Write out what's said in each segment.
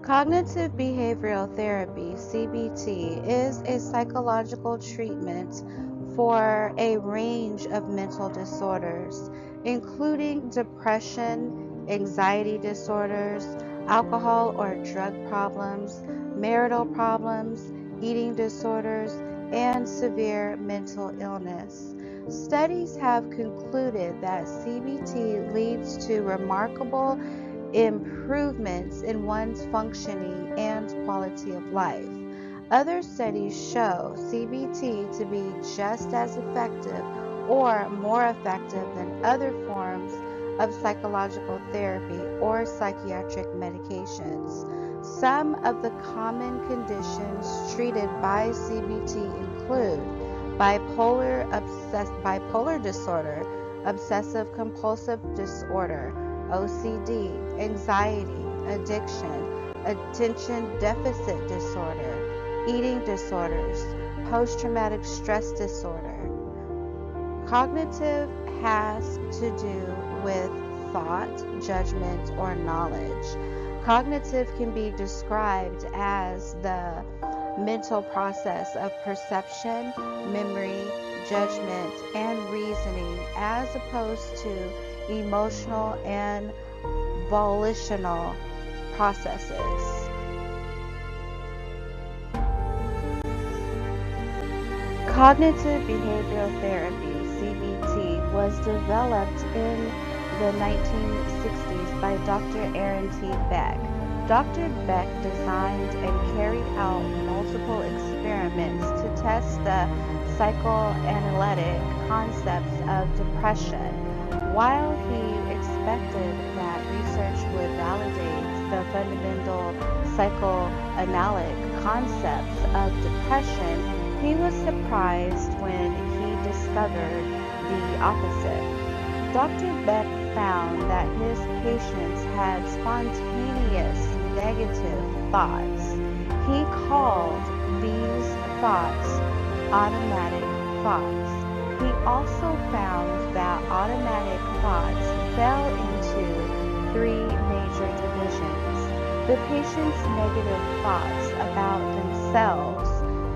Cognitive behavioral therapy, CBT, is a psychological treatment for a range of mental disorders, including depression, anxiety disorders, alcohol or drug problems, marital problems, eating disorders, and severe mental illness. Studies have concluded that CBT leads to remarkable improvements in one's functioning and quality of life. Other studies show CBT to be just as effective or more effective than other forms of psychological therapy or psychiatric medications. Some of the common conditions treated by CBT include bipolar disorder, obsessive compulsive disorder, OCD, anxiety, addiction, attention deficit disorder, eating disorders, post-traumatic stress disorder. Cognitive has to do with thought, judgment, or knowledge. Cognitive can be described as the mental process of perception, memory, judgment, and reasoning, as opposed to emotional and volitional processes. Cognitive behavioral therapy, CBT, was developed in the 1960s by Dr. Aaron T. Beck. Dr. Beck designed and carried out multiple experiments to test the psychoanalytic concepts of depression. While he expected that research would validate the fundamental psychoanalytic concepts of depression, he was surprised when he discovered the opposite. Dr. Beck found that his patients had spontaneous negative thoughts. He called these thoughts automatic thoughts. He also found that automatic thoughts fell into three major divisions: the patient's negative thoughts about themselves,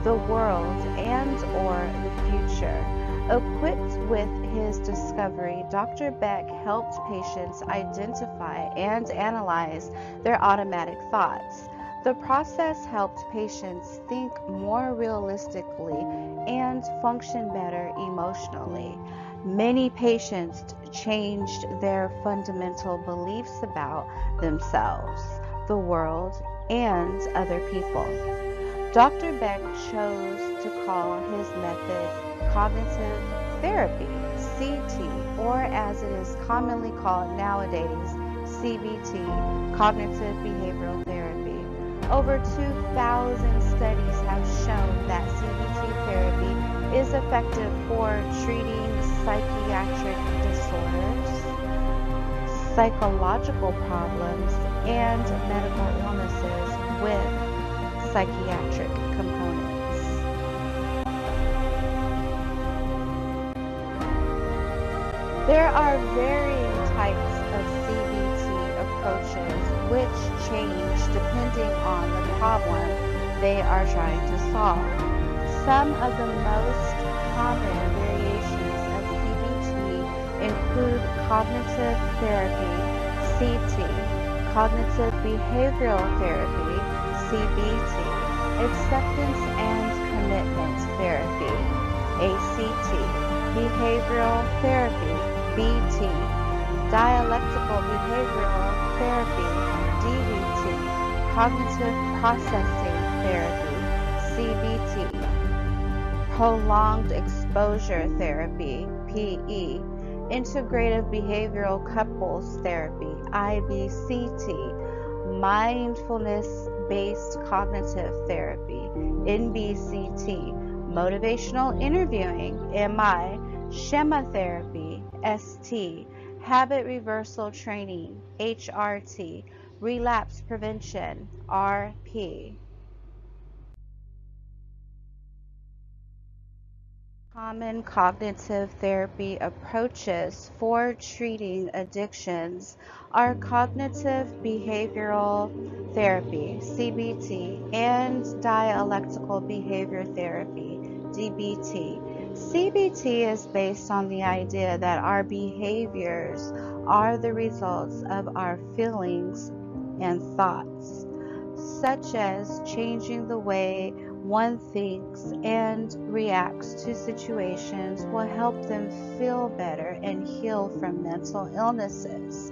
the world, and/or the future. Equipped with his discovery, Dr. Beck helped patients identify and analyze their automatic thoughts. The process helped patients think more realistically and function better emotionally. Many patients changed their fundamental beliefs about themselves, the world, and other people. Dr. Beck chose to call his method cognitive therapy, CT, or as it is commonly called nowadays, CBT, cognitive behavioral therapy. Over 2,000 studies have shown that CBT therapy is effective for treating psychiatric disorders, psychological problems, and medical illnesses with psychiatric components. There are varying types of CBT approaches which change depending on the problem they are trying to solve. Some of the most common variations of CBT include cognitive therapy, CT, cognitive behavioral therapy, CBT, acceptance and commitment therapy, ACT, behavioral therapy, BT, dialectical behavioral therapy, DBT, cognitive processing therapy, CBT, prolonged exposure therapy, PE, integrative behavioral couples therapy, IBCT, mindfulness-based cognitive therapy, NBCT, motivational interviewing, MI, Shema therapy, ST, habit reversal training, HRT, relapse prevention, RP. Common cognitive therapy approaches for treating addictions are cognitive behavioral therapy, CBT, and dialectical behavior therapy, DBT. CBT is based on the idea that our behaviors are the results of our feelings and thoughts, such as changing the way one thinks and reacts to situations will help them feel better and heal from mental illnesses.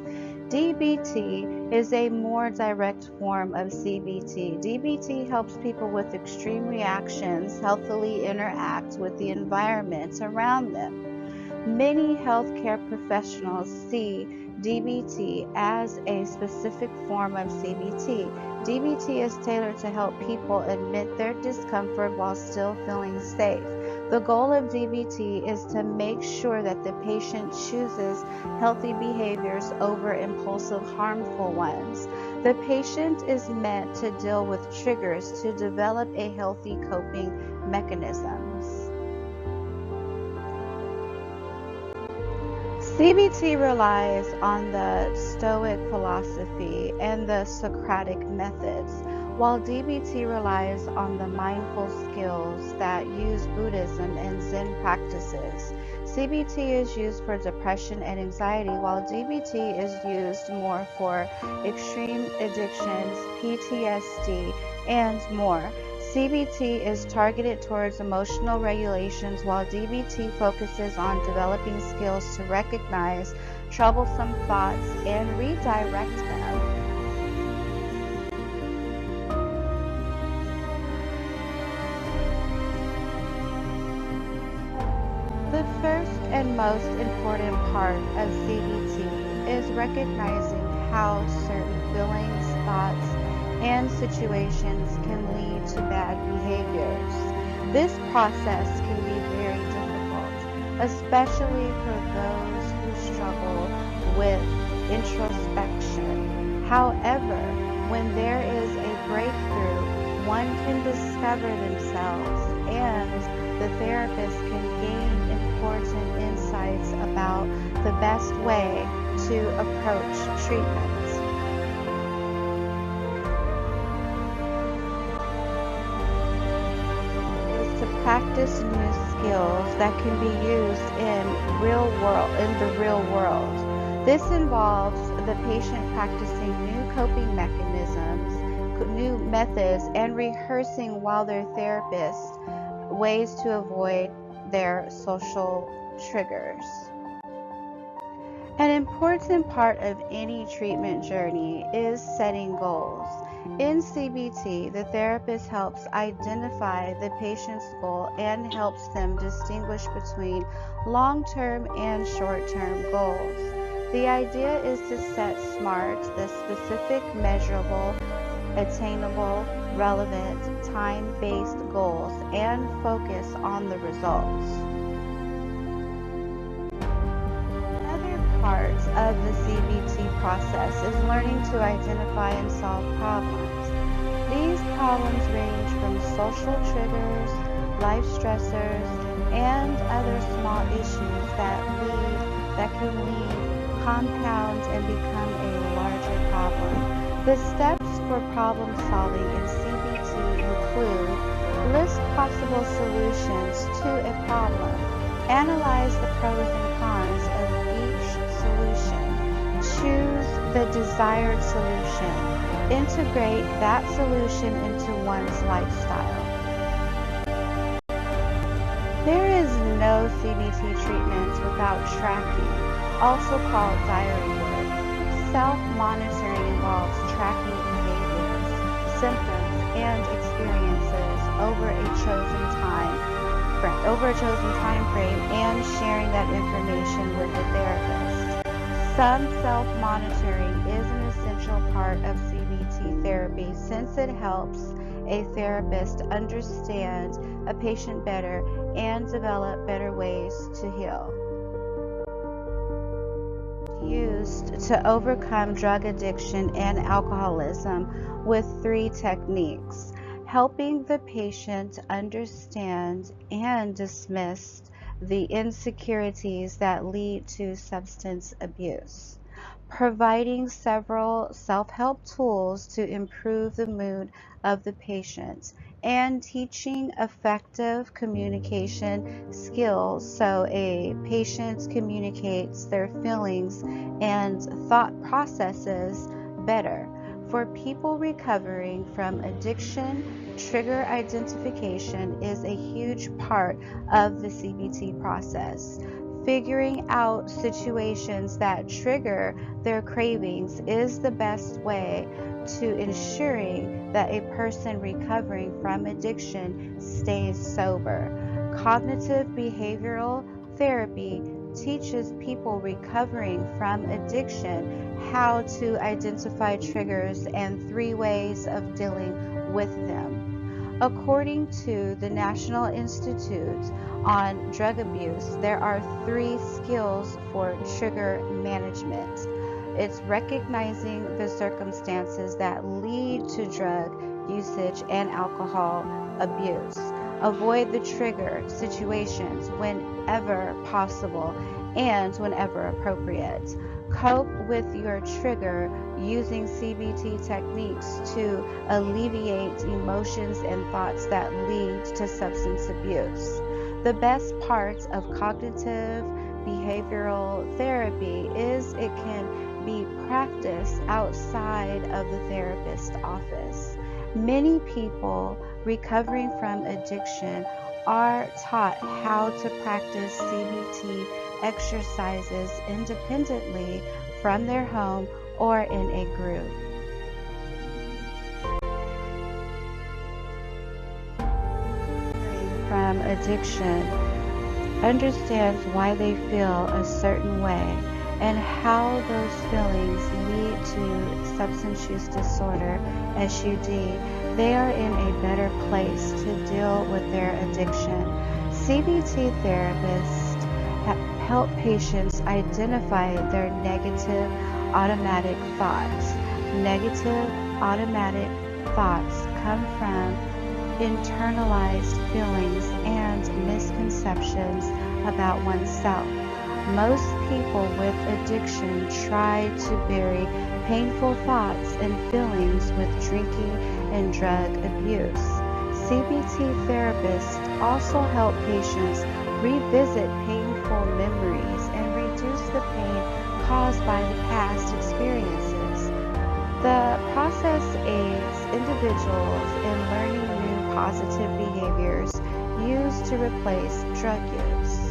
DBT is a more direct form of CBT. DBT helps people with extreme reactions healthily interact with the environment around them. Many healthcare professionals see DBT as a specific form of CBT. DBT is tailored to help people admit their discomfort while still feeling safe. The goal of DBT is to make sure that the patient chooses healthy behaviors over impulsive, harmful ones. The patient is meant to deal with triggers to develop a healthy coping mechanisms. CBT relies on the Stoic philosophy and the Socratic methods, while DBT relies on the mindful skills that use Buddhism and Zen practices. CBT is used for depression and anxiety, while DBT is used more for extreme addictions, PTSD, and more. CBT is targeted towards emotional regulations, while DBT focuses on developing skills to recognize troublesome thoughts and redirect them. The first and most important part of CBT is recognizing how certain feelings, thoughts, and situations can lead to bad behaviors. This process can be very difficult, especially for those who struggle with introspection. However, when there is a breakthrough, one can discover themselves and the therapist can gain important insights about the best way to approach treatment. Practice new skills that can be used in the real world. This involves the patient practicing new coping mechanisms, new methods, and rehearsing while their therapist ways to avoid their social triggers. An important part of any treatment journey is setting goals. In CBT, the therapist helps identify the patient's goal and helps them distinguish between long-term and short-term goals. The idea is to set SMART, the specific, measurable, attainable, relevant, time-based goals, and focus on the results. Part of the CBT process is learning to identify and solve problems. These problems range from social triggers, life stressors, and other small issues that can lead, compound, and become a larger problem. The steps for problem solving in CBT include list possible solutions to a problem, analyze the pros and cons of each solution, choose the desired solution, integrate that solution into one's lifestyle. There is no CBT treatment without tracking, also called diary work. Self-monitoring involves tracking behaviors, symptoms, and experiences over a chosen time frame and sharing that information with the therapist. Some self-monitoring is an essential part of CBT therapy since it helps a therapist understand a patient better and develop better ways to heal. Used to overcome drug addiction and alcoholism with 3 techniques: helping the patient understand and dismiss the insecurities that lead to substance abuse, providing several self-help tools to improve the mood of the patient, and teaching effective communication skills so a patient communicates their feelings and thought processes better. For people recovering from addiction, trigger identification is a huge part of the CBT process. Figuring out situations that trigger their cravings is the best way to ensuring that a person recovering from addiction stays sober. Cognitive behavioral therapy teaches people recovering from addiction how to identify triggers and 3 ways of dealing with them. According to the National Institute on Drug Abuse, there are 3 skills for trigger management. It's recognizing the circumstances that lead to drug usage and alcohol abuse. Avoid the trigger situations whenever possible and whenever appropriate. Cope with your trigger using CBT techniques to alleviate emotions and thoughts that lead to substance abuse. The best part of cognitive behavioral therapy is it can be practiced outside of the therapist's office. Many people recovering from addiction are taught how to practice CBT exercises independently from their home or in a group. From addiction understands why they feel a certain way and how those feelings lead to substance use disorder, SUD. They are in a better place to deal with their addiction. CBT therapists help patients identify their negative automatic thoughts. Negative automatic thoughts come from internalized feelings and misconceptions about oneself. Most people with addiction try to bury painful thoughts and feelings with drinking and drug abuse. CBT therapists also help patients revisit painful memories and reduce the pain caused by the past experiences. The process aids individuals in learning new positive behaviors used to replace drug use.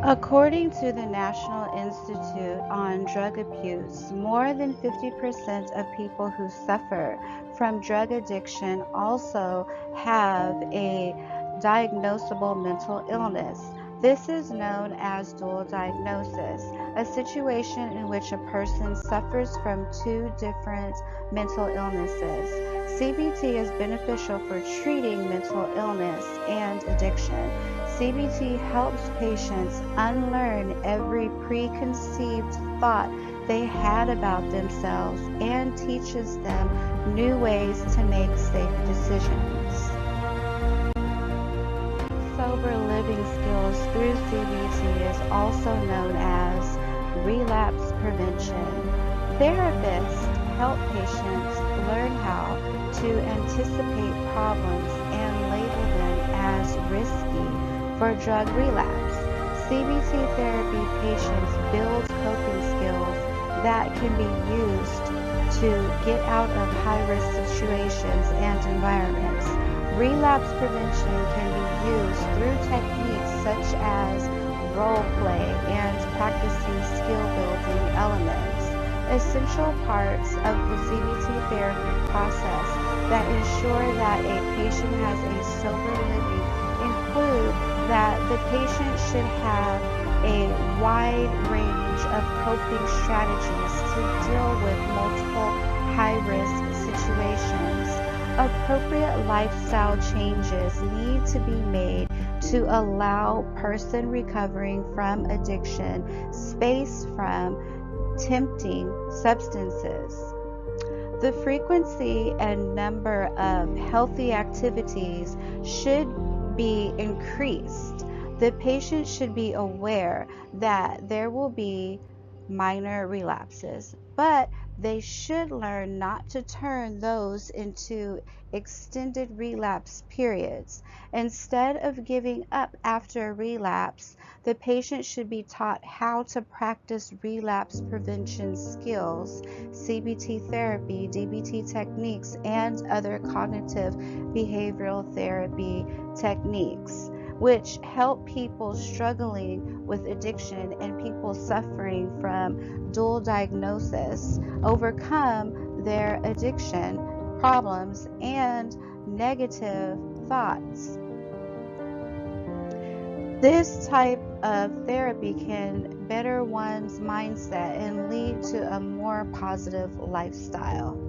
According to the National Institute on Drug Abuse, more than 50% of people who suffer from drug addiction also have a diagnosable mental illness. This is known as dual diagnosis, a situation in which a person suffers from 2 different mental illnesses. CBT is beneficial for treating mental illness and addiction. CBT helps patients unlearn every preconceived thought they had about themselves and teaches them new ways to make safe decisions. Sober living skills through CBT is also known as relapse prevention. Therapists help patients learn how to anticipate problems and label them as risky for drug relapse. CBT therapy patients build coping skills that can be used to get out of high-risk situations and environments. Relapse prevention can be used through techniques such as role play and practicing skill-building elements. Essential parts of the CBT therapy process that ensure that a patient has a sober living include that the patient should have a wide range of coping strategies to deal with multiple high-risk situations. Appropriate lifestyle changes need to be made to allow person recovering from addiction space from tempting substances. The frequency and number of healthy activities should be increased. The patient should be aware that there will be minor relapses, but they should learn not to turn those into extended relapse periods. Instead of giving up after a relapse, the patient should be taught how to practice relapse prevention skills, CBT therapy, DBT techniques, and other cognitive behavioral therapy techniques, which help people struggling with addiction and people suffering from dual diagnosis overcome their addiction problems and negative thoughts. This type of therapy can better one's mindset and lead to a more positive lifestyle.